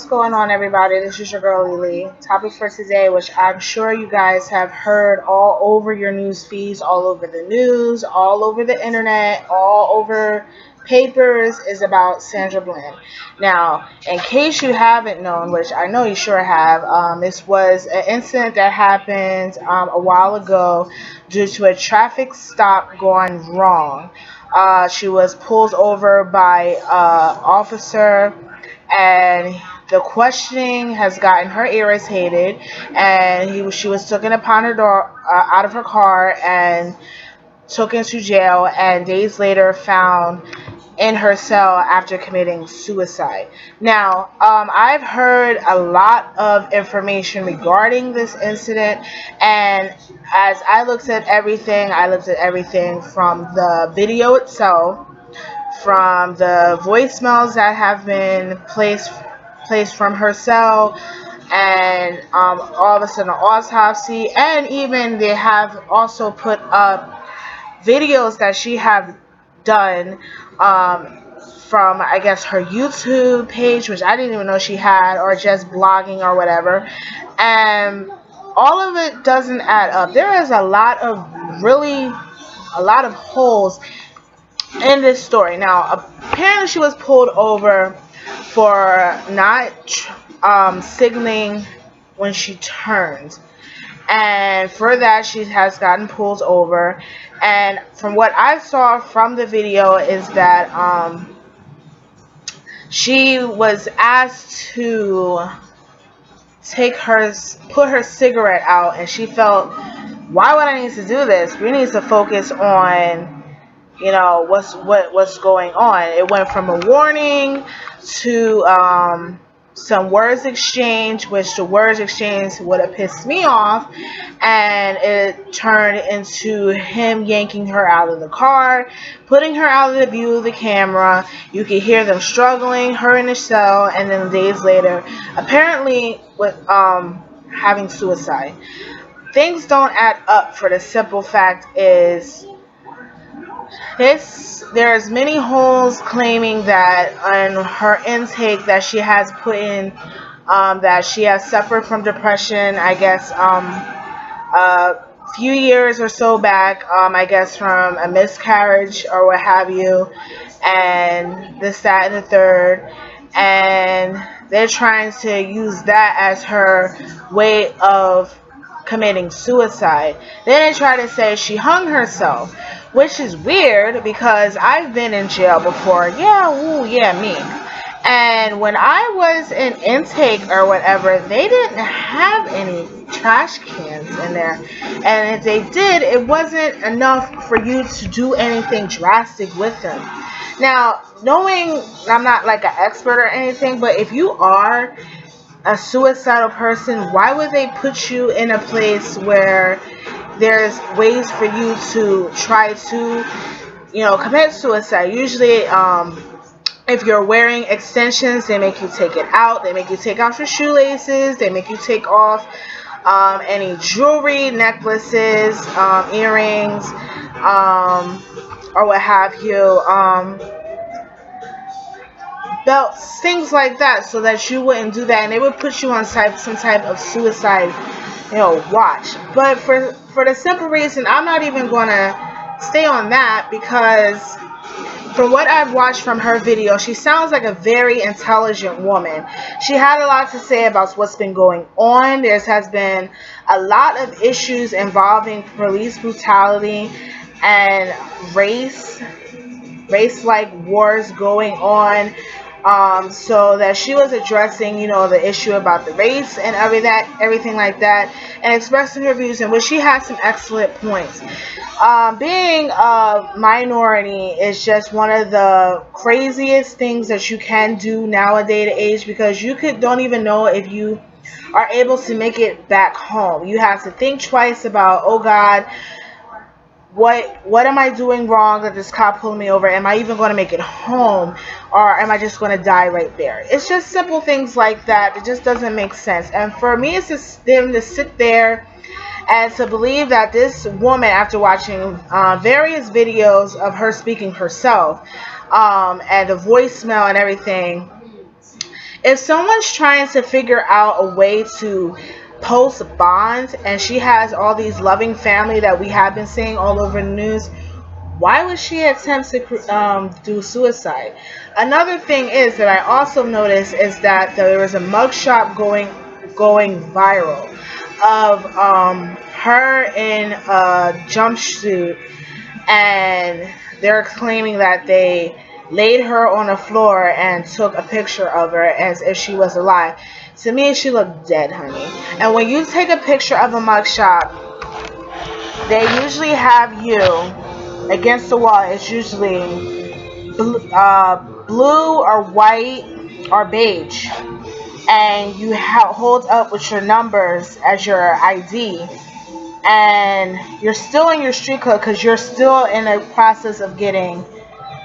going on, everybody? This is your girl Lily. Topic for today, which I'm sure you guys have heard all over your news feeds, all over the news, all over the internet, all over papers, is about Sandra Bland. Now, in case you haven't known, which I know you sure have, this was an incident that happened a while ago due to a traffic stop going wrong. She was pulled over by officer, and the questioning has gotten her irritated, and she was taken upon her door out of her car and taken to jail, and days later found in her cell after committing suicide. Now, I've heard a lot of information regarding this incident, and as I looked at everything from the video itself, from the voicemails that have been placed from her cell, and all of a sudden autopsy, and even they have also put up videos that she have done from, I guess, her YouTube page, which I didn't even know she had, or just blogging or whatever, and all of it doesn't add up. There is a lot of holes in this story. Now, apparently she was pulled over for not signaling when she turned, and for that she has gotten pulled over. And from what I saw from the video is that she was asked to put her cigarette out, and she felt, why would I need to do this? We need to focus on what's going on. It went from a warning to some words exchange, which the words exchange would have pissed me off, and it turned into him yanking her out of the car, putting her out of the view of the camera. You could hear them struggling, her in the cell, and then days later, apparently with having suicide. Things don't add up, for the simple fact is there's many holes claiming that on her intake that she has put in, that she has suffered from depression, I guess, a few years or so back, I guess from a miscarriage or what have you, and this, that, and the third, and they're trying to use that as her way of committing suicide. Then they try to say she hung herself, which is weird because I've been in jail before. Yeah, me. And when I was in intake or whatever, they didn't have any trash cans in there. And if they did, it wasn't enough for you to do anything drastic with them. Now, knowing I'm not like an expert or anything, but if you are a suicidal person, why would they put you in a place where there's ways for you to try to, commit suicide? Usually, if you're wearing extensions, they make you take it out. They make you take off your shoelaces. They make you take off any jewelry, necklaces, earrings, or what have you, belts, things like that, so that you wouldn't do that, and they would put you on some type of suicide, watch. But for the simple reason, I'm not even gonna stay on that, because from what I've watched from her video, she sounds like a very intelligent woman. She had a lot to say about what's been going on. There has been a lot of issues involving police brutality and race-like wars going on. So that she was addressing, the issue about the race and everything like that, and expressing her views, in which she has some excellent points. Being a minority is just one of the craziest things that you can do nowadays age, because you don't even know if you are able to make it back home. You have to think twice about, oh God, what am I doing wrong that this cop pulled me over? Am I even going to make it home, or am I just going to die right there? It's just simple things like that. It just doesn't make sense. And for me, it's just them to sit there and to believe that this woman, after watching various videos of her speaking herself, and the voicemail and everything, If someone's trying to figure out a way to post bonds and she has all these loving family that we have been seeing all over the news, why would she attempt to do suicide? Another thing is that I also noticed is that there was a mugshot going viral of her in a jumpsuit, and they're claiming that they laid her on the floor and took a picture of her as if she was alive. To me, she looked dead, honey. And when you take a picture of a mugshot, they usually have you against the wall. It's usually blue or white or beige, and you hold up with your numbers as your ID, and you're still in your street code because you're still in the process of getting,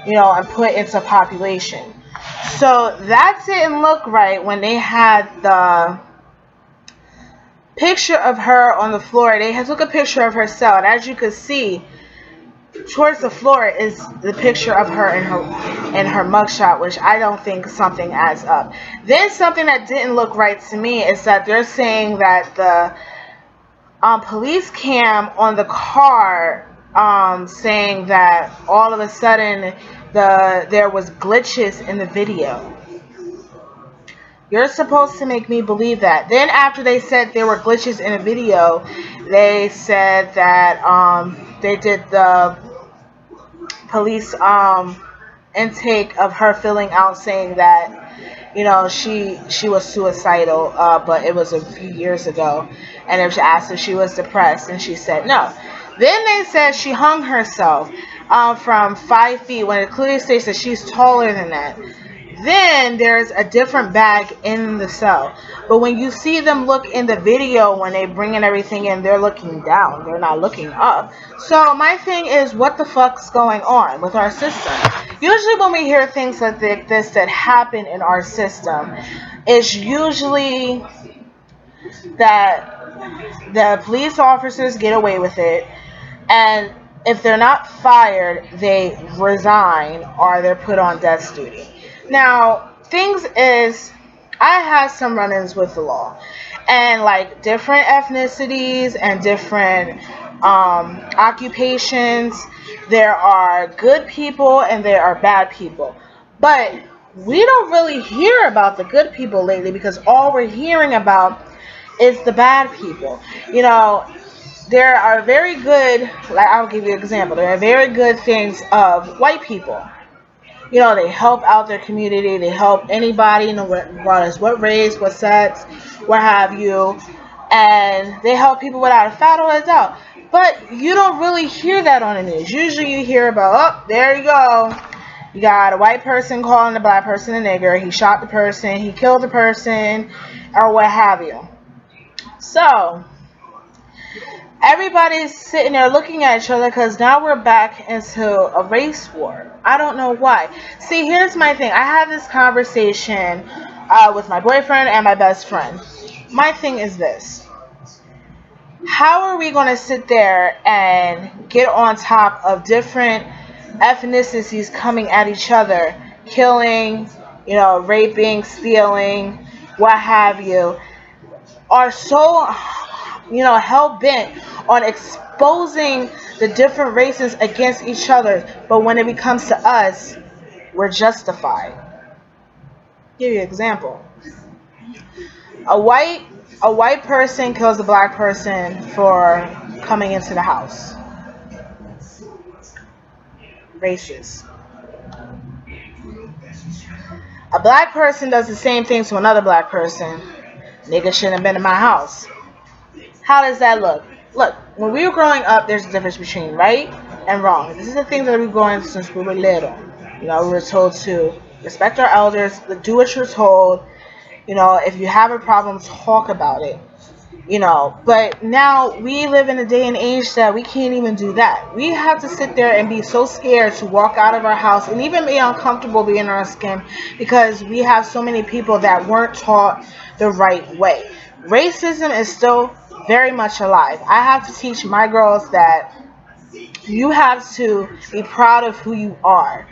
and put into population. So that didn't look right when they had the picture of her on the floor. They took a picture of herself, and as you could see, towards the floor is the picture of her in her mugshot, which I don't think something adds up. Then something that didn't look right to me is that they're saying that the police cam on the car, saying that all of a sudden there was glitches in the video. You're supposed to make me believe that. Then after they said there were glitches in the video, they said that they did the police intake of her filling out saying that she was suicidal, but it was a few years ago, and it was asked if she was depressed, and she said no. Then they said she hung herself from 5 feet, when it clearly states that she's taller than that. Then there's a different bag in the cell. But when you see them look in the video, when they bringing everything in, they're looking down. They're not looking up. So my thing is, what the fuck's going on with our system? Usually when we hear things like this that happen in our system, it's usually that the police officers get away with it, and if they're not fired, they resign or they're put on death duty. Now, things is, I have some run-ins with the law, and like different ethnicities and different occupations, there are good people and there are bad people. But we don't really hear about the good people lately, because all we're hearing about is the bad people. There are very good, like I'll give you an example, there are very good things of white people. They help out their community, they help anybody, regardless what race, what sex, what have you, and they help people without a shadow of a doubt. But you don't really hear that on the news. Usually you hear about, there you go, you got a white person calling a black person a nigger, he shot the person, he killed the person, or what have you. So everybody's sitting there looking at each other, because now we're back into a race war. I don't know why. See, here's my thing. I had this conversation with my boyfriend and my best friend. My thing is this. How are we going to sit there and get on top of different ethnicities coming at each other, killing, raping, stealing, what have you, are so hell-bent on exposing the different races against each other, but when it comes to us, we're justified. I'll give you an example. A white person kills a black person for coming into the house. Racist. A black person does the same thing to another black person. Nigga shouldn't have been in my house. How does that look? Look, when we were growing up, there's a difference between right and wrong. This is the thing that we've going since we were little. We were told to respect our elders, do what you're told. If you have a problem, talk about it. But now we live in a day and age that we can't even do that. We have to sit there and be so scared to walk out of our house and even be uncomfortable being in our skin, because we have so many people that weren't taught the right way. Racism is still very much alive. I have to teach my girls that you have to be proud of who you are.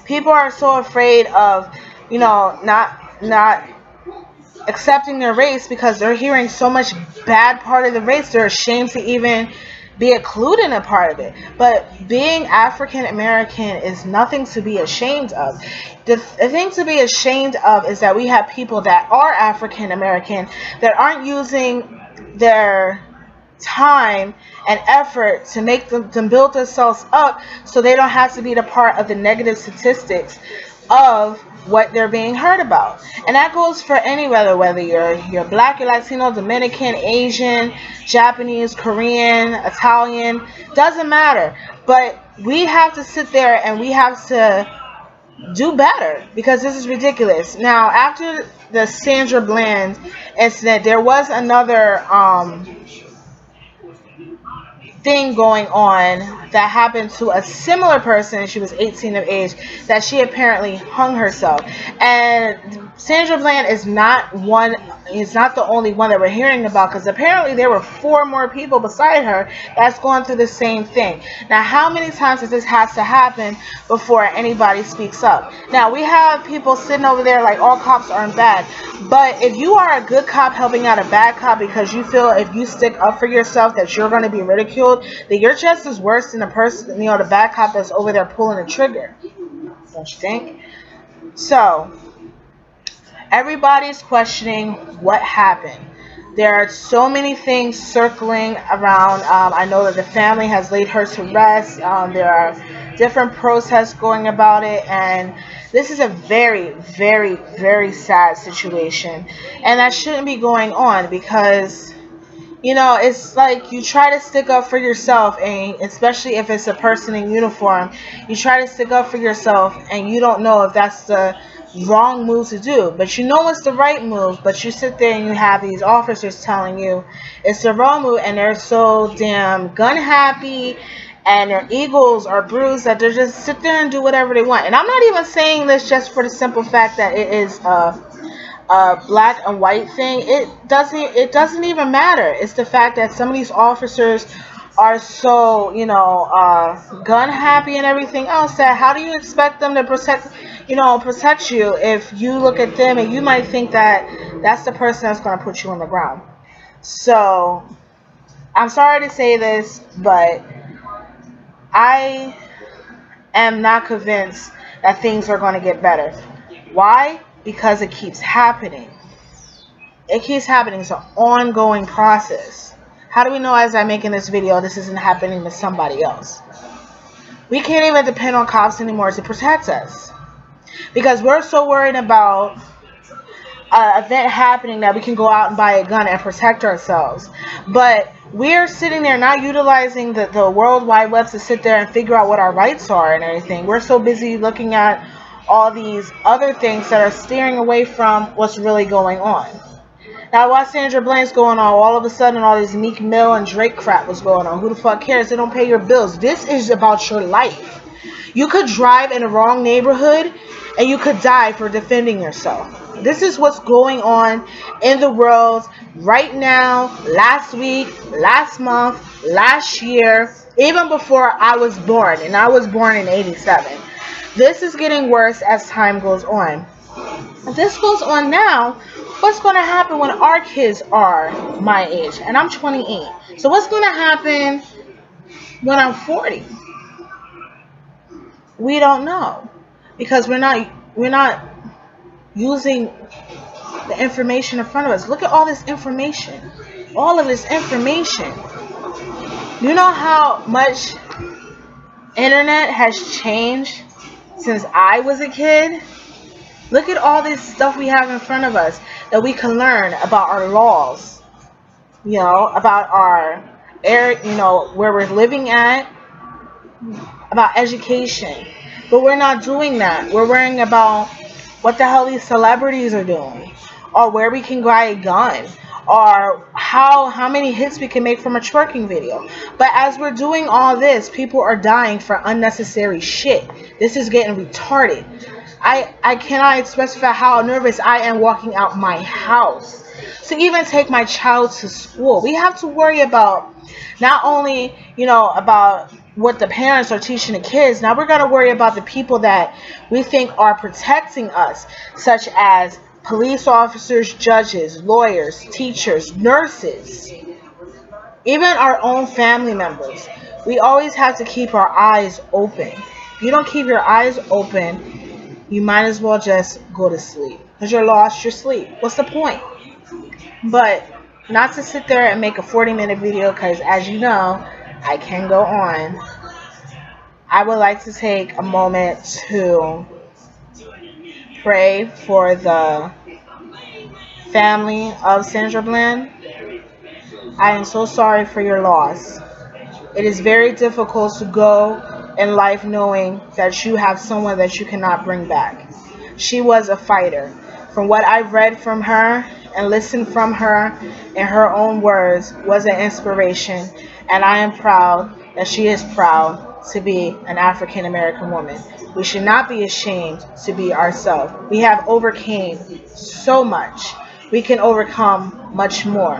People are so afraid of, not not accepting their race because they're hearing so much bad part of the race. They're ashamed to even be included in a part of it. But being African American is nothing to be ashamed of. The thing to be ashamed of is that we have people that are African American that aren't using their time and effort to make them build themselves up so they don't have to be the part of the negative statistics of what they're being heard about. And that goes for any whether you're black, you're Latino, Dominican, Asian, Japanese, Korean, Italian, doesn't matter. But we have to sit there and we have to do better because this is ridiculous. Now, after the Sandra Bland incident, there was another thing going on that happened to a similar person. She was 18 of age, that she apparently hung herself. And Sandra Bland is not the only one that we're hearing about, because apparently there were 4 more people beside her that's going through the same thing. Now, how many times does this has to happen before anybody speaks up? Now, we have people sitting over there like all cops aren't bad, but if you are a good cop helping out a bad cop because you feel if you stick up for yourself that you're going to be ridiculed, then you're just as worse than the person, the bad cop that's over there pulling the trigger. Don't you think? So, everybody's questioning what happened. There are so many things circling around. I know that the family has laid her to rest. There are different protests going about it, and this is a very, very, very sad situation. And that shouldn't be going on because it's like you try to stick up for yourself, and especially if it's a person in uniform, you try to stick up for yourself, and you don't know if that's the wrong move to do, but you know it's the right move, but you sit there and you have these officers telling you it's the wrong move, and they're so damn gun happy, and their egos are bruised that they just sit there and do whatever they want. And I'm not even saying this just for the simple fact that it is black and white thing. It doesn't even matter. It's the fact that some of these officers are so gun happy and everything else, that how do you expect them to protect you if you look at them and you might think that that's the person that's going to put you on the ground. So I'm sorry to say this, but I am not convinced that things are going to get better. Why? Because it keeps happening. It keeps happening. It's an ongoing process. How do we know as I'm making this video this isn't happening to somebody else? We can't even depend on cops anymore to protect us because we're so worried about an event happening that we can go out and buy a gun and protect ourselves. But we're sitting there not utilizing the World Wide Web to sit there and figure out what our rights are and everything. We're so busy looking at all these other things that are steering away from what's really going on. Now, while Sandra Bland's going on, all of a sudden all this Meek Mill and Drake crap was going on. Who the fuck cares? They don't pay your bills. This is about your life. You could drive in the wrong neighborhood and you could die for defending yourself. This is what's going on in the world right now, last week, last month, last year, even before I was born. And I was born in 87. This is getting worse as time goes on. If this goes on now, what's going to happen when our kids are my age? And I'm 28. So what's going to happen when I'm 40? We don't know, because we're not using the information in front of us. Look at all this information. All of this information. You know how much internet has changed since I was a kid? Look at all this stuff we have in front of us that we can learn about our laws, about our air, where we're living at, about education. But we're not doing that. We're worrying about what the hell these celebrities are doing, or where we can buy a gun, or how many hits we can make from a twerking video. But as we're doing all this, people are dying for unnecessary shit. This is getting retarded. I cannot express how nervous I am walking out my house to even take my child to school. We have to worry about not only, about what the parents are teaching the kids. Now we're going to worry about the people that we think are protecting us, such as police officers, judges, lawyers, teachers, nurses, even our own family members. We always have to keep our eyes open. If you don't keep your eyes open, you might as well just go to sleep because you're lost your sleep. What's the point? But not to sit there and make a 40-minute video because, as you know, I can go on. I would like to take a moment to pray for the family of Sandra Bland. I am so sorry for your loss. It is very difficult to go in life knowing that you have someone that you cannot bring back. She was a fighter. From what I've read from her and listened from her in her own words was an inspiration, and I am proud that she is proud to be an African American woman. We should not be ashamed to be ourselves. We have overcame so much. We can overcome much more.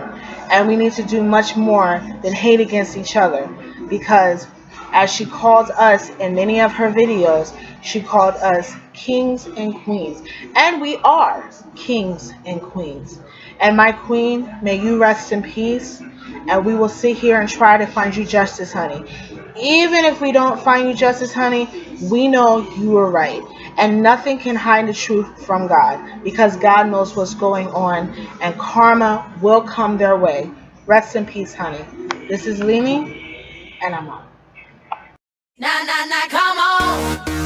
And we need to do much more than hate against each other because as she called us in many of her videos, she called us kings and queens. And we are kings and queens. And my queen, may you rest in peace. And we will sit here and try to find you justice, honey. Even if we don't find you justice, honey, we know you were right. And nothing can hide the truth from God because God knows what's going on and karma will come their way. Rest in peace, honey. This is Limi, and I'm out. Nah, nah, nah, come on.